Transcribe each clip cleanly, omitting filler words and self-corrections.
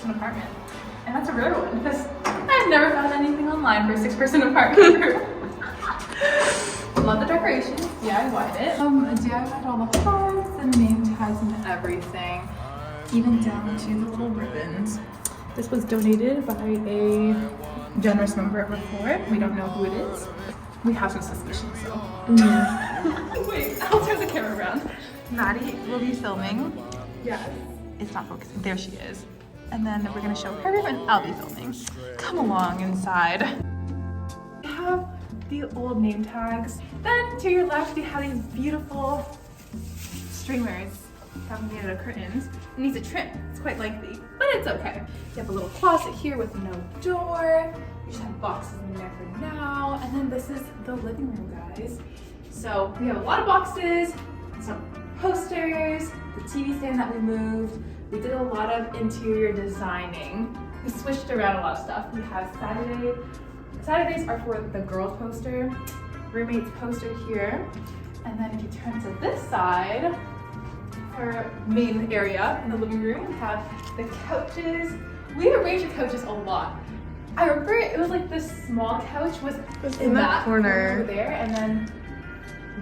6-person apartment. And that's a rare one because I've never found anything online for a 6-person apartment group. Love the decorations, DIY'd it. DIY'd all the hearts and name tags and everything, even down to the little ribbons. This was donated by a generous member of our floor. We don't know who it is. We have some suspicions, so. Wait, I'll turn the camera around. Maddie will be filming. Yes. It's not focusing. There she is. And then we're gonna show her and I'll be filming. Come along inside. We have the old name tags. Then to your left, we have these beautiful streamers that we made out of curtains. It needs a trim. It's quite lengthy, but it's okay. You have a little closet here with no door. You just have boxes in there for now. And then this is the living room, guys. So we have a lot of boxes, some posters, the TV stand that we moved. We did a lot of interior designing. We switched around a lot of stuff. We have Saturdays are for the girls poster, roommates poster here. And then if you turn to this side, our main area in the living room, we have the couches. We arranged the couches a lot. I remember it was like this small couch was in that corner over there, and then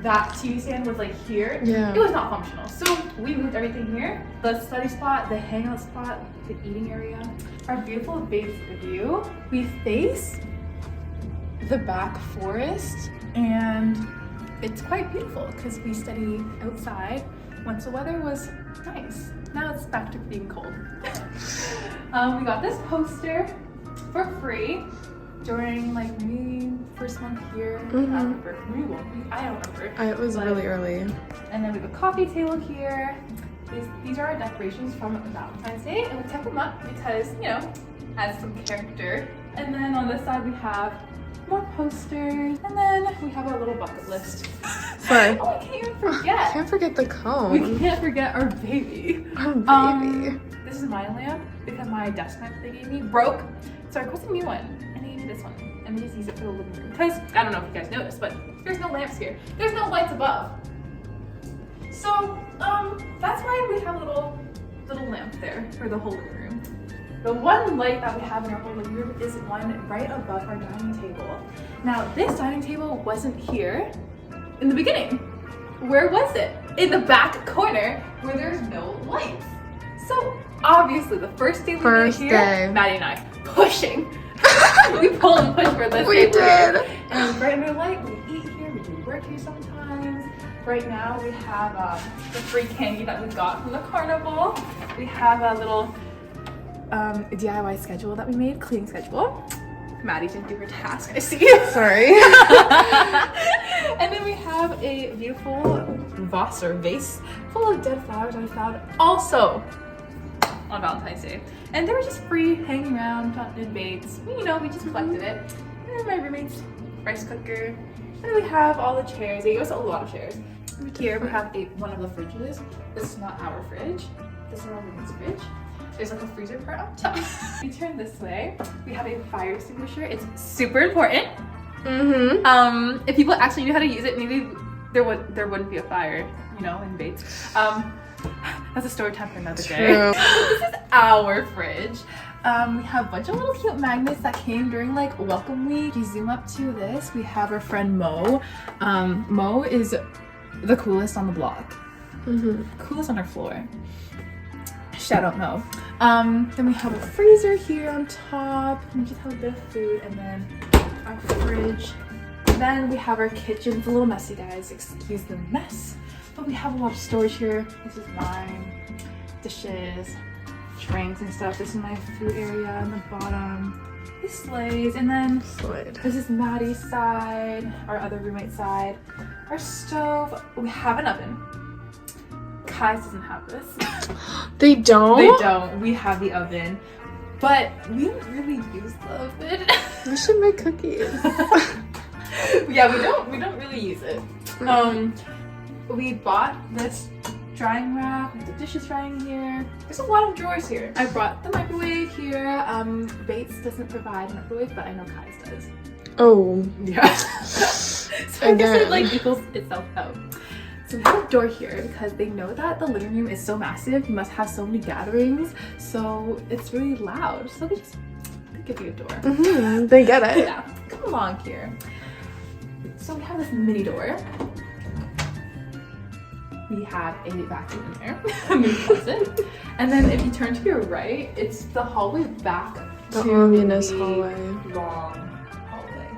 that TV stand was like here. Yeah. It was not functional. So we moved everything here. The study spot, the hangout spot, the eating area. Our beautiful base view. We face the back forest and it's quite beautiful because we study outside once the weather was nice. Now it's back to being cold. We got this poster for free during like maybe first month here. I don't remember. I don't remember. It was really early. And then we have a coffee table here. These are our decorations from Valentine's Day, and we kept them up because, you know, adds some character. And then on this side we have more posters, and then we have our little bucket list. Sorry. Oh, I can't even forget. Can't forget the cone. We can't forget our baby. Our baby. This is my lamp because my desk lamp they gave me broke. So I requested a new one, and they gave me this one. And we just use it for the living room. Because, I don't know if you guys noticed, but there's no lamps here. There's no lights above. So, that's why we have a little lamp there for the whole living room. The one light that we have in our whole living room is one right above our dining table. Now, this dining table wasn't here in the beginning. Where was it? In the back corner where there's no lights. So, obviously, the first day we were here, Maddie and I pushing. We pull and push for this. We did. And bright under light, we eat here, we do work here sometimes. Right now, we have the free candy that we got from the carnival. We have a little DIY schedule that we made, cleaning schedule. Maddie didn't do her task, I see. Sorry. And then we have a beautiful vase full of dead flowers that we found also on Valentine's Day. And they were just free, hanging around, in baits. You know, we just collected it. And then my roommate's rice cooker. And then we have all the chairs. They gave us a lot of chairs. Here we have one of the fridges. This is not our fridge. This is our roommate's fridge. There's like a freezer part on top. We turn this way. We have a fire extinguisher. It's super important. If people actually knew how to use it, maybe there wouldn't be a fire, you know, in Bates. That's a story time for another day. This is our fridge. We have a bunch of little cute magnets that came during like welcome week. If you zoom up to this, we have our friend Mo. Mo is the coolest on the block. Coolest on our floor. Shout out Mo. Then we have a freezer here on top. We just have a bit of food, and then our fridge. Then we have our kitchen. It's a little messy, guys. Excuse the mess. But we have a lot of storage here. This is mine. Dishes, drinks and stuff. This is my food area on the bottom. This slays. And then this is Maddie's side, our other roommate's side. Our stove. We have an oven. Kai's doesn't have this. They don't? They don't. We have the oven. But we don't really use the oven. We should make cookies. Yeah, we don't really use it. We bought this drying rack with the dishes drying here. There's a lot of drawers here. I brought the microwave here. Bates doesn't provide a microwave, but I know Kai's does. Oh. Yeah. So I guess it like equals itself out. So we have a door here because they know that the living room is so massive. You must have so many gatherings, so it's really loud. So they give you a door. They get it. Yeah, come along here. So we have this mini door. We have a vacuum in there, a mini closet. And then if you turn to your right, it's the hallway back The to ominous the hallway. long hallway.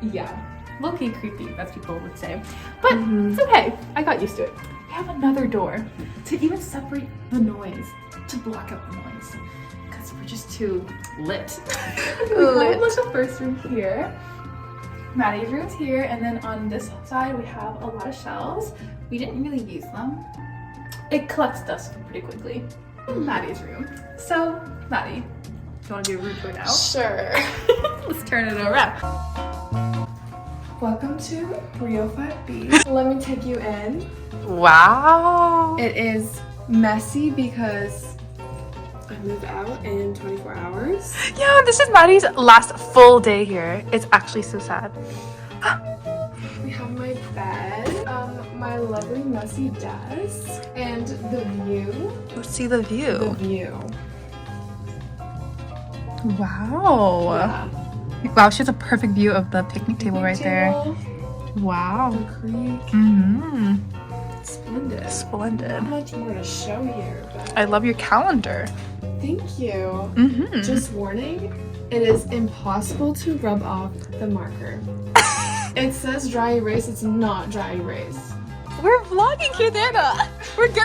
Yeah, low-key creepy, as people would say. But it's okay, I got used to it. We have another door to even separate the noise, to block out the noise, because we're just too lit. Lit. Look, the first room here. Maddie's room's here, and then on this side we have a lot of shelves. We didn't really use them. It collects dust pretty quickly. Maddie's room. So, Maddie, do you want to do a room tour now? Sure. Let's turn it around. Welcome to 305B. Let me take you in. Wow. It is messy because I moved out in 24 hours. Yeah, this is Maddie's last full day here. It's actually so sad. We have my bed, my lovely messy desk, and the view. Let's see the view. The view. Wow. Yeah. Wow, she has a perfect view of the picnic table right there. Table, Wow. the creek. Mm-hmm. Splendid. Splendid. Not much more to show here, but I love your calendar. thank you. Mm-hmm. Just warning, it is impossible to rub off the marker. It says dry erase, it's not dry erase. We're vlogging here, Dana. We're good.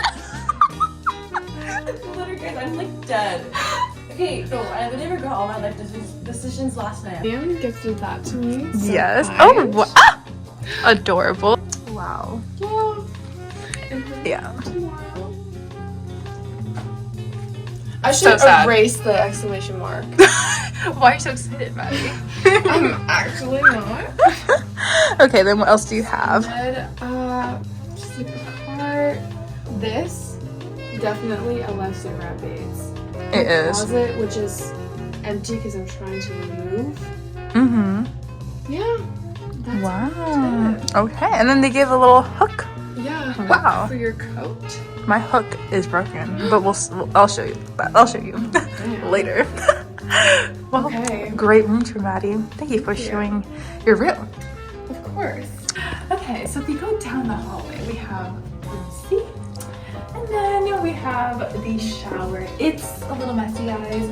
Literally, guys, I'm like dead. Okay, so I've been able to all my life decisions last night. Liam gifted that to me. So Yes. kind. Oh, wow. Ah! Adorable. Wow. Yeah. And then Yeah. tomorrow. I So should sad. erase the exclamation mark. Why are you so excited, Maddie? I'm actually not. Okay, then what else do you have? Just like a cart. This, definitely a lifesaver at Bates. It The is. closet, which is empty because I'm trying to remove. Mm-hmm. Yeah. That's Wow. it. Okay, and then they give a little hook. Yeah. Wow. For your coat. My hook is broken, but I'll show you that. I'll show you later. Well, Okay. great room tour, Maddie. Thank you for showing your room. Of course. Okay, so if you go down the hallway, we have room C, and then we have the shower. It's a little messy, guys.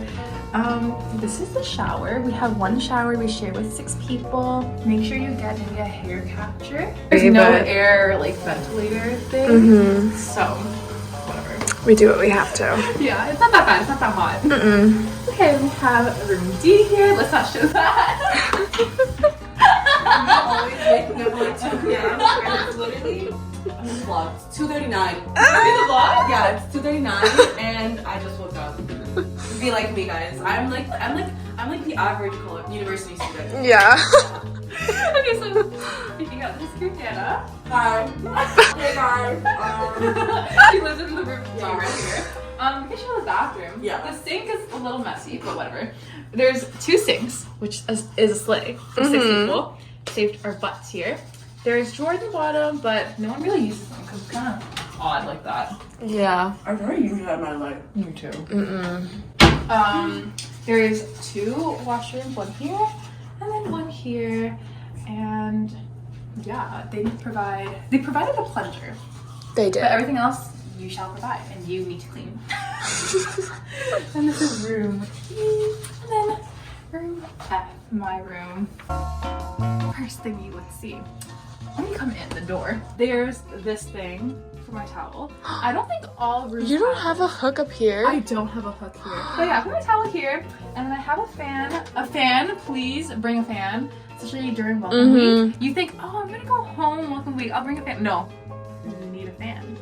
This is the shower. We have one shower we share with 6 people. Make sure you get maybe a hair capture. There's no Favorite. air like ventilator thing, Mm-hmm. so whatever. We do what we have to. Yeah, it's not that bad. It's not that hot. Mm-mm. Okay, we have room D here. Let's not show that. I'm always waking up like 2 p.m. and it's literally, I'm in the vlog. It's 2:39. Yeah, it's 2:39 and I just woke up. Be like me, guys. I'm like the average university student. Yeah. Okay, so speaking of, this is Christiana. Hi. Hey guys. She lives in the room too, Yeah. right here. We can show the bathroom. Yeah. The sink is a little messy, but whatever. There's 2 sinks, which is a sleigh for 6 people. Saved our butts here. There's drawers at the bottom, but no one really uses them because it's kind of odd like that. Yeah. I've never used that in my life. Me too. Mm-mm. There's 2 washrooms, one here and then one here, and yeah, they provided a plunger, They did. but everything else you shall provide, and you need to clean. And this is room E, and then room F, my room. First thing you would see when you come in the door, there's this thing for my towel. I don't think all rooms You don't have a hook up here? I don't have a hook here. But yeah, I put my towel here, and then I have a fan. A fan, please bring a fan, especially during welcome week. You think, oh, I'm gonna go home welcome week, I'll bring a fan. No, you need a fan.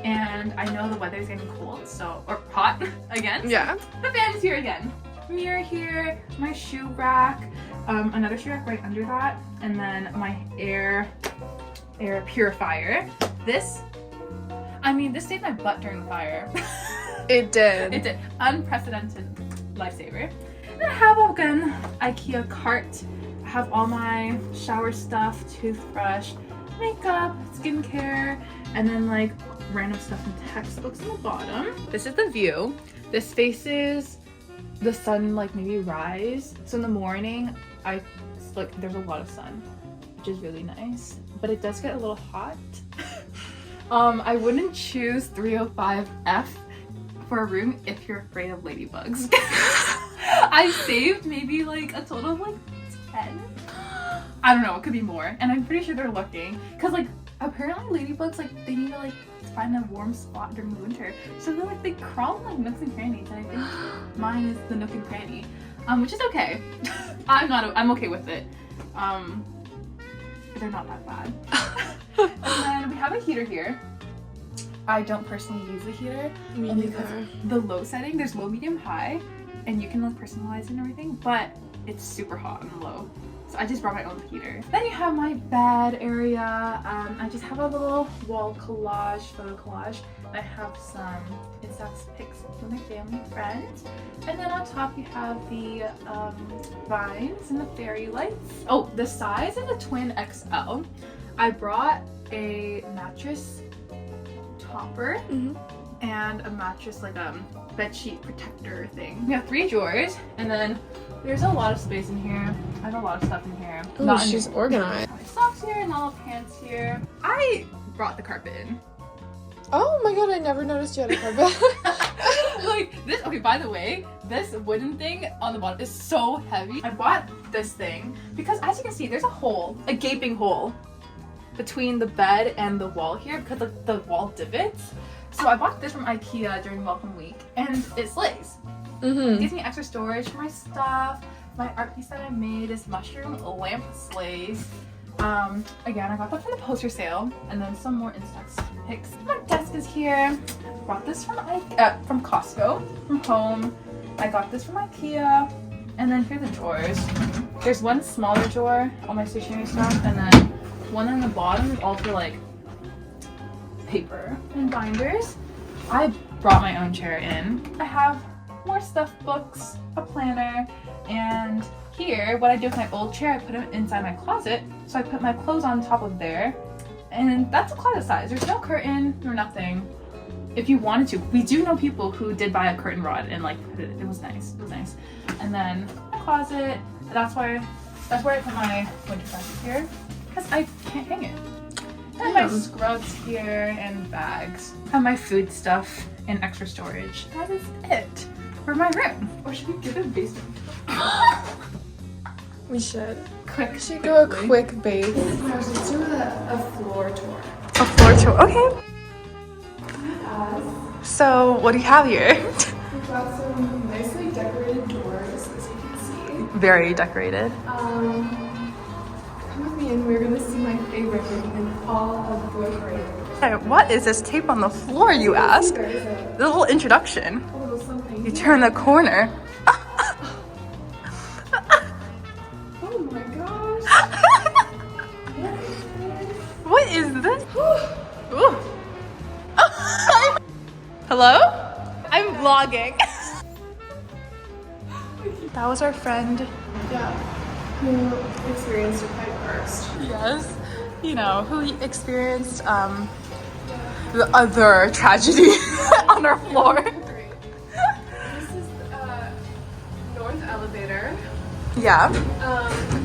And I know the weather's getting cold, so, or hot again. Yeah. The fan's here again. Mirror here, my shoe rack, another shoe rack right under that, and then my air purifier. This saved my butt during the fire. It did. It's an unprecedented lifesaver. Then I have an IKEA cart. I have all my shower stuff, toothbrush, makeup, skincare, and then like random stuff in textbooks on the bottom. This is the view. This faces the sun, like maybe rise. So in the morning, there's a lot of sun, which is really nice, but it does get a little hot. I wouldn't choose 305F for a room if you're afraid of ladybugs. I saved maybe like a total of like 10. I don't know, it could be more, and I'm pretty sure they're looking, because like apparently ladybugs, like they need to like find a warm spot during the winter, so they crawl in like nooks and crannies, and I think mine is the nook and cranny, which is okay. I'm okay with it. They're not that bad. And then we have a heater here. I don't personally use the heater only because the low setting, there's low, medium, high, and you can like personalize it and everything, but it's super hot on the low. So I just brought my own heater. Then you have my bed area. I just have a little wall collage, photo collage. I have some insects pics from my family and friends. And then on top you have the vines and the fairy lights. Oh, the size is a twin XL. I brought a mattress topper and a mattress, like bed sheet protector thing. We have 3 drawers, and then there's a lot of space in here. I have a lot of stuff in here. Oh, she's organized. My socks here and all the pants here. I brought the carpet in. Oh my god, I never noticed you had a carpet. Like this, okay, by the way, this wooden thing on the bottom is so heavy. I bought this thing because, as you can see, there's a hole, a gaping hole between the bed and the wall here because the wall divots. So I bought this from IKEA during Welcome Week, and it slays. It gives me extra storage for my stuff. My art piece that I made, this mushroom lamp, slays. Again, I got that from the poster sale, and then some more insects pics. My desk is here. Brought this from Costco, from home. I got this from IKEA, and then here are the drawers. There's one smaller drawer, all my stationery stuff, and then one on the bottom, all for like paper and binders. I brought my own chair in. I have more stuffed books, a planner, and here, what I do with my old chair, I put it inside my closet, so I put my clothes on top of there, and that's a closet size. There's no curtain or nothing. If you wanted to, we do know people who did buy a curtain rod and like put it. It was nice. It was nice. And then my closet. That's where I put my winter jacket here because I can't hang it. And my scrubs here and bags. I have my food stuff and extra storage. That is it for my room. Or should we give it a basement? We should. We should go a quick base. Let's do a floor tour. A floor tour, okay. So, what do you have here? We've got some nicely decorated doors, as you can see. Very decorated. Come with me and we're gonna see my favorite room in all of the parade. Hey, what is this tape on the floor, you ask? There's The little introduction. a little something. You turn the corner. Oh my gosh. What is this? Ooh. Hello? I'm vlogging. That was our friend. Yeah. Who experienced a pipe burst. Yes. You know, who experienced the other tragedy on our floor. This is North Elevator. Yeah.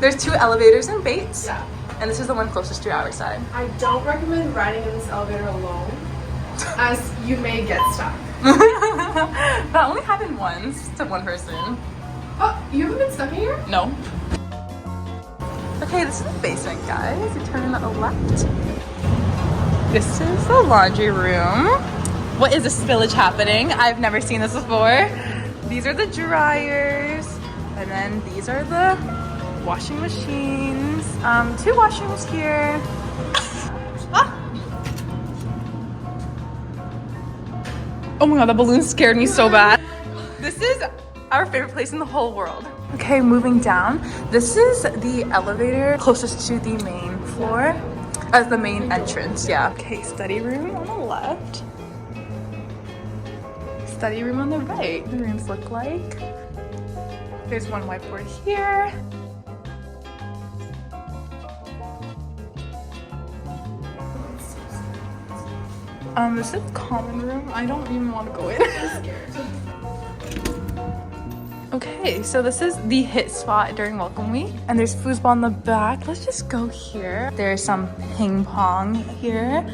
There's 2 elevators in Bates. Yeah. And this is the one closest to our side. I don't recommend riding in this elevator alone, as you may get stuck. That only happened once to one person. Oh, you haven't been stuck in here? No. Okay, this is the basement, guys. You turn on the left. This is the laundry room. What is this spillage happening? I've never seen this before. These are the dryers. And then these are the washing machines. 2 washrooms here. Ah! Oh my god, the balloon scared me so bad. This is our favorite place in the whole world. Okay, moving down. This is the elevator closest to the main floor, as the main entrance, yeah. Okay, study room on the left. Study room on the right. The rooms look like. There's one whiteboard here. This is common room. I don't even want to go in. Okay, so this is the hit spot during Welcome Week. And there's foosball in the back. Let's just go here. There's some ping pong here.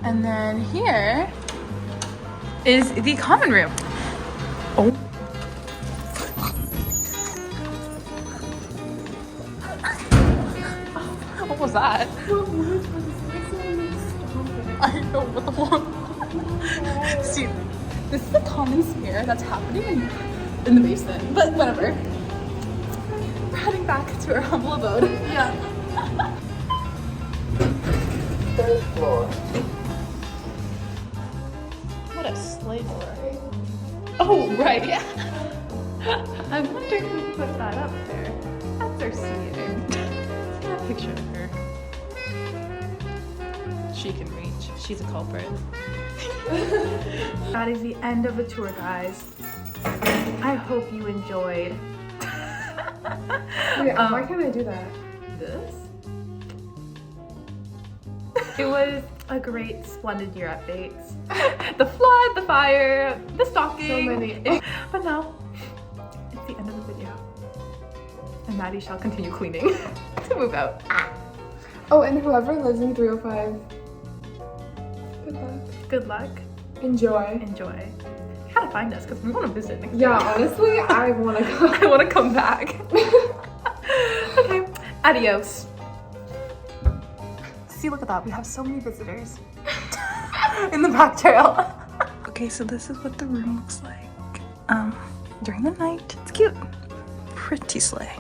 And then here is the common room. Oh. What was that? I know what the fuck. See, this is a common scare that's happening in the basement, but whatever. We're heading back to our humble abode. Yeah. Third floor. What a sleigh door. Oh, right, yeah. I wonder who put that up there. That's our seating. A picture of her. She can reach. She's a culprit. That is the end of the tour, guys. I hope you enjoyed. Wait, why can't I do that? This? It was a great, splendid year at Bates. The flood, the fire, the stalking. So many. But now, it's the end of the video. And Maddie shall continue cleaning to move out. Oh, and whoever lives in 305, good luck. Good luck. Enjoy. Enjoy. You gotta find us because we want to visit next Yeah, year. honestly, I want to go. I want to come back. Okay, adios. See, look at that. We have so many visitors in the back trail. Okay, so this is what the room looks like during the night. It's cute. Pretty sleigh.